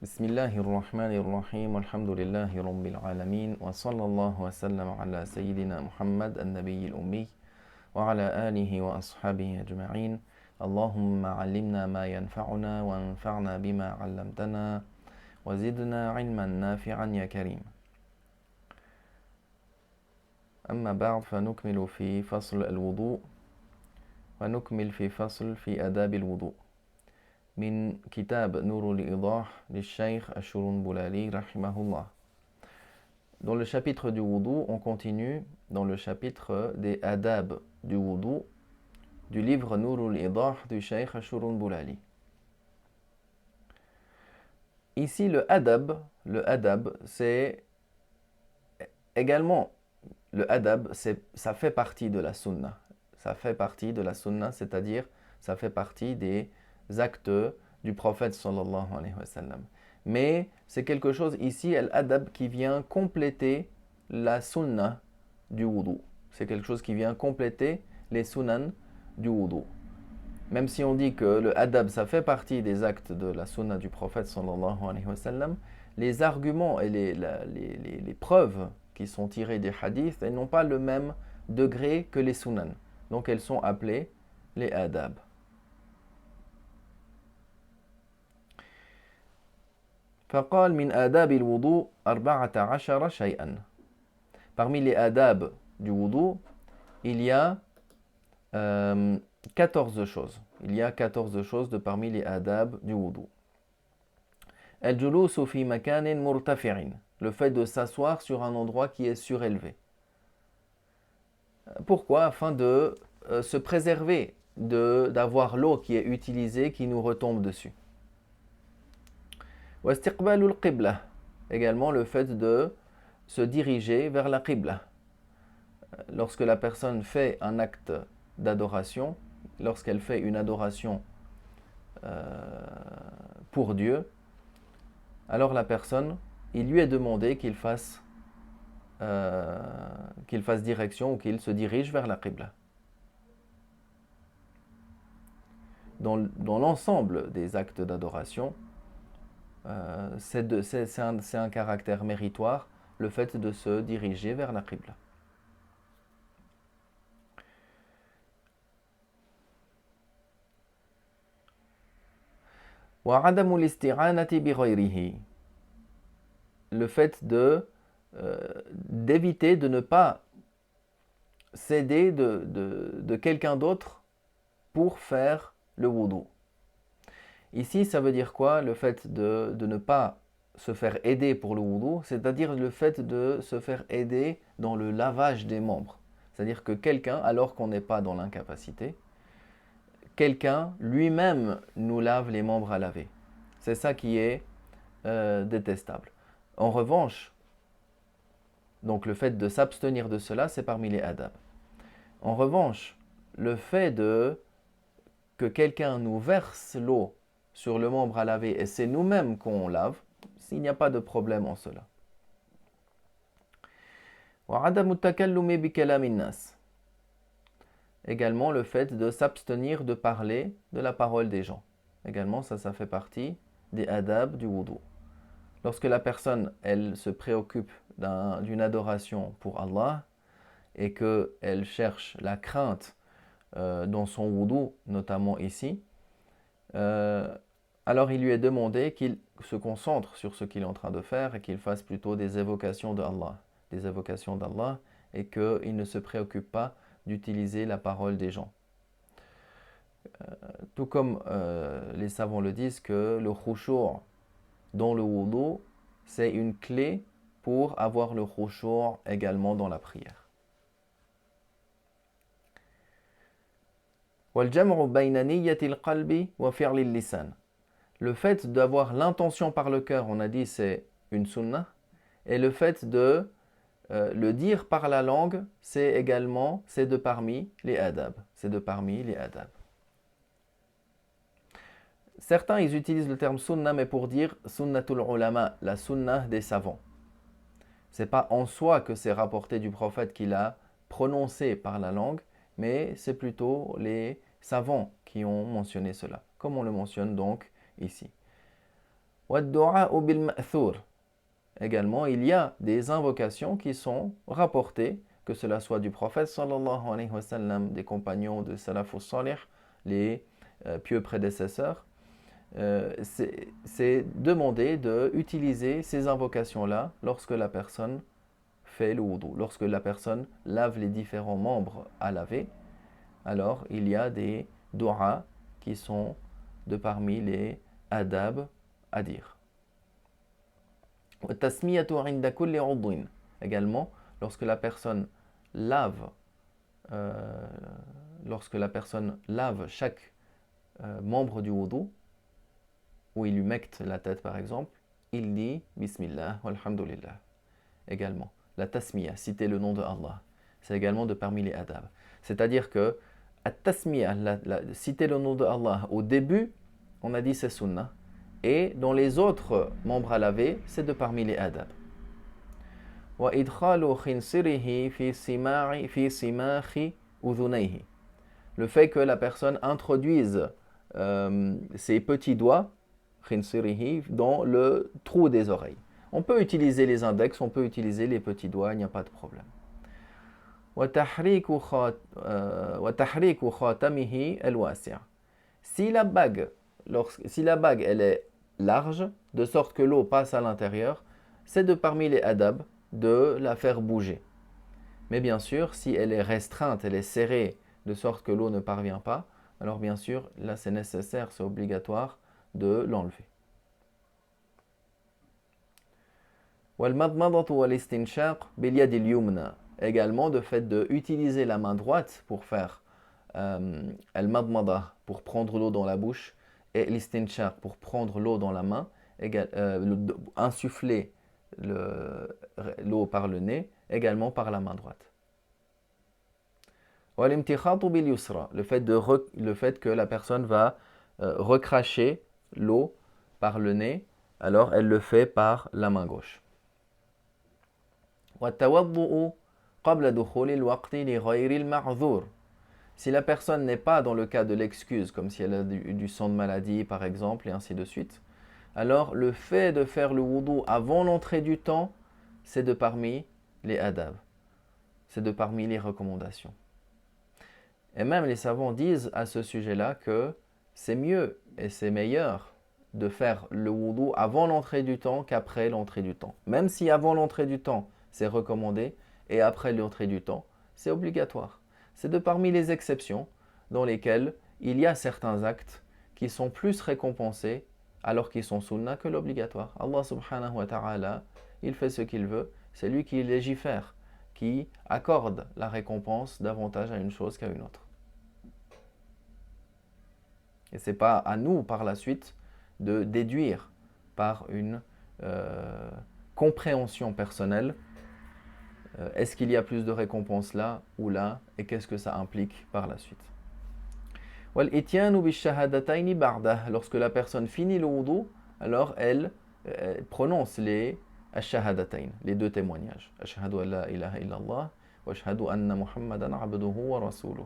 بسم الله الرحمن الرحيم والحمد لله رب العالمين وصلى الله وسلم على سيدنا محمد النبي الأمي وعلى آله وأصحابه أجمعين. اللهم علمنا ما ينفعنا وانفعنا بما علمتنا وزدنا علما نافعا يا كريم. أما بعد فنكمل في فصل الوضوء ونكمل في فصل في آداب الوضوء من كتاب نور الإيضاح للشيخ الشرنبلالي رحمه الله. Dans le chapitre du wudu, on continue dans le chapitre des adab du wudu du livre Nurul Idah du Cheikh Ashurunbulali. Ici, le adab, c'est également, ça fait partie de la sunna. Ça fait partie de la sunna, c'est-à-dire, ça fait partie des actes du prophète sallallahu alayhi wa sallam. Mais c'est quelque chose ici, l'adab, qui vient compléter la sunna du wudu. C'est quelque chose qui vient compléter les sunan du wudu. Même si on dit que le adab, ça fait partie des actes de la sunna du prophète sallallahu alayhi wa sallam, les arguments et les preuves qui sont tirées des hadiths, elles n'ont pas le même degré que les sunan. Donc elles sont appelées les adab. فقال من آداب الوضوء 14 شيئا. Parmi les adab du wudu, il y a 14 choses. Il y a 14 choses de parmi les adab du wudu. الجلوس في مكان مرتفع. Le fait de s'asseoir sur un endroit qui est surélevé. Pourquoi? Afin de se préserver d'avoir l'eau qui est utilisée qui nous retombe dessus. واستقبال القبلة. Également le fait de se diriger vers la qibla. Lorsque la personne fait un acte d'adoration, lorsqu'elle fait une adoration pour Dieu, alors la personne, il lui est demandé qu'il fasse direction ou qu'il se dirige vers la qibla. Dans l'ensemble des actes d'adoration, c'est un caractère méritoire, le fait de se diriger vers la qibla. وعدم الاستعانة بغيره. Le fait d'éviter de ne pas s'aider de quelqu'un d'autre pour faire le wudu. Ici, ça veut dire quoi? Le fait de ne pas se faire aider pour le wudu, c'est-à-dire le fait de se faire aider dans le lavage des membres. C'est-à-dire que quelqu'un, alors qu'on n'est pas dans l'incapacité, quelqu'un lui-même nous lave les membres à laver. C'est ça qui est détestable. En revanche, donc le fait de s'abstenir de cela, c'est parmi les adab. En revanche, le fait que quelqu'un nous verse l'eau sur le membre à laver et c'est nous-mêmes qu'on lave, il n'y a pas de problème en cela. Également le fait de s'abstenir de parler de la parole des gens. Également ça fait partie des adab du wudu. Lorsque la personne, elle se préoccupe d'une adoration pour Allah et qu'elle cherche la crainte dans son wudu, notamment ici, alors il lui est demandé qu'il se concentre sur ce qu'il est en train de faire et qu'il fasse plutôt des évocations d'Allah, et qu'il ne se préoccupe pas d'utiliser la parole des gens. Tout comme les savants le disent que le khushu' dans le wudu, c'est une clé pour avoir le khushu' également dans la prière. وَالْجَمْعُ بَيْنَ نِيَّةِ الْقَلْبِ وَفِعْلِ اللِّسَانِ. Le fait d'avoir l'intention par le cœur, on a dit c'est une sunnah, et le fait de le dire par la langue, c'est de parmi les adab. Certains, ils utilisent le terme sunnah, mais pour dire sunnatul ulama, la sunnah des savants. C'est pas en soi que c'est rapporté du prophète qu'il a prononcé par la langue, mais c'est plutôt les savants qui ont mentionné cela, comme on le mentionne donc ici. وَالدُّعَاءُ بِالْمَأْثُورِ. Également, il y a des invocations qui sont rapportées, que cela soit du prophète sallallahu alayhi wa sallam, des compagnons de Salafus Salih, les pieux prédécesseurs. C'est demandé d'utiliser ces invocations-là lorsque la personne fait le wudu, lorsque la personne lave les différents membres à laver. Alors, il y a des du'a qui sont de parmi les adab à dire. Également, lorsque la personne lave, chaque membre du wudu, où il humecte la tête par exemple, il dit Bismillah walhamdulillah. Également, la tasmiya, citer le nom de Allah, c'est également de parmi les adab. C'est-à-dire que at-tasmiya, citer le nom de Allah au début, on a dit c'est sunnah, et dans les autres membres à laver, c'est de parmi les adab. وَإِدْخَالُ خِنْصِرِهِ فِي سِمَاخِ أُذُنَيْهِ. Le fait que la personne introduise ses petits doigts, khinsirihi, dans le trou des oreilles. On peut utiliser les index, on peut utiliser les petits doigts, il n'y a pas de problème. وَتَحْرِيكُ خَاتَمِهِ الْوَاسِعِ. Si la bague elle est large, de sorte que l'eau passe à l'intérieur, c'est de parmi les adab de la faire bouger. Mais bien sûr, si elle est restreinte, elle est serrée, de sorte que l'eau ne parvient pas, alors bien sûr, là c'est nécessaire, c'est obligatoire de l'enlever. Également, de fait d'utiliser la main droite pour faire al-madmada, pour prendre l'eau dans la bouche, et l'istinshaq, pour prendre l'eau dans la main, insuffler l'eau par le nez, également par la main droite. Le fait que la personne va recracher l'eau par le nez, alors elle le fait par la main gauche. Si la personne n'est pas dans le cas de l'excuse, comme si elle a du sang de maladie par exemple, et ainsi de suite, alors le fait de faire le wudu avant l'entrée du temps, c'est de parmi les adab, c'est de parmi les recommandations. Et même les savants disent à ce sujet-là que c'est mieux et c'est meilleur de faire le wudu avant l'entrée du temps qu'après l'entrée du temps. Même si avant l'entrée du temps, c'est recommandé, et après l'entrée du temps, c'est obligatoire. C'est de parmi les exceptions dans lesquelles il y a certains actes qui sont plus récompensés alors qu'ils sont sunnah que l'obligatoire. Allah subhanahu wa ta'ala, il fait ce qu'il veut, c'est lui qui légifère, qui accorde la récompense davantage à une chose qu'à une autre. Et ce n'est pas à nous par la suite de déduire par une compréhension personnelle est-ce qu'il y a plus de récompense là ou là et qu'est-ce que ça implique par la suite. Lorsque la personne finit le wudu, alors elle prononce les ash-shahadatayn, les deux témoignages. Ashhadu an la ilaha illallah wa ashhadu anna Muhammadan abduhu wa rasuluh.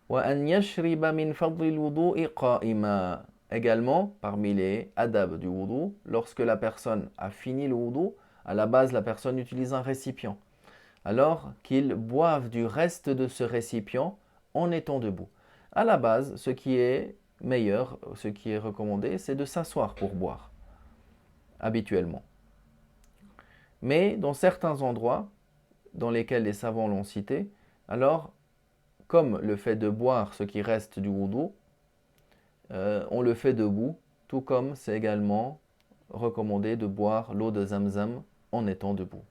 Wa an yashriba min fadli al-wudu'i qa'ima. Également, parmi les adab du wudu, lorsque la personne a fini le wudu, à la base la personne utilise un récipient. Alors qu'il boive du reste de ce récipient en étant debout. À la base, ce qui est meilleur, ce qui est recommandé, c'est de s'asseoir pour boire, habituellement. Mais dans certains endroits, dans lesquels les savants l'ont cité, alors, comme le fait de boire ce qui reste du wudu, on le fait debout, tout comme c'est également recommandé de boire l'eau de Zamzam en étant debout.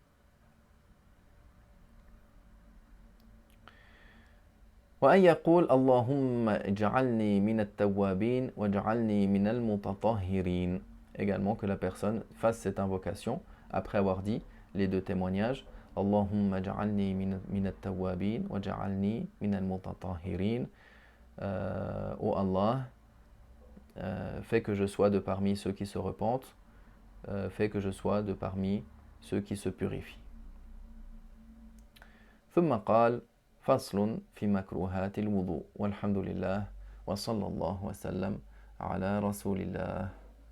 وأن يقول اللهم اجعلني من التوابين واجعلني من المتطهرين. Également que la personne fasse cette invocation après avoir dit les deux témoignages. Allahumma ij'alni min at-tawwabin waj'alni min al-mutatahhirin. Oh Allah, fais que je sois de parmi ceux qui se repentent, fais que je sois de parmi ceux qui se purifient. ثم قال فصل في مكروهات الوضوء والحمد لله وصلى الله وسلم على رسول الله.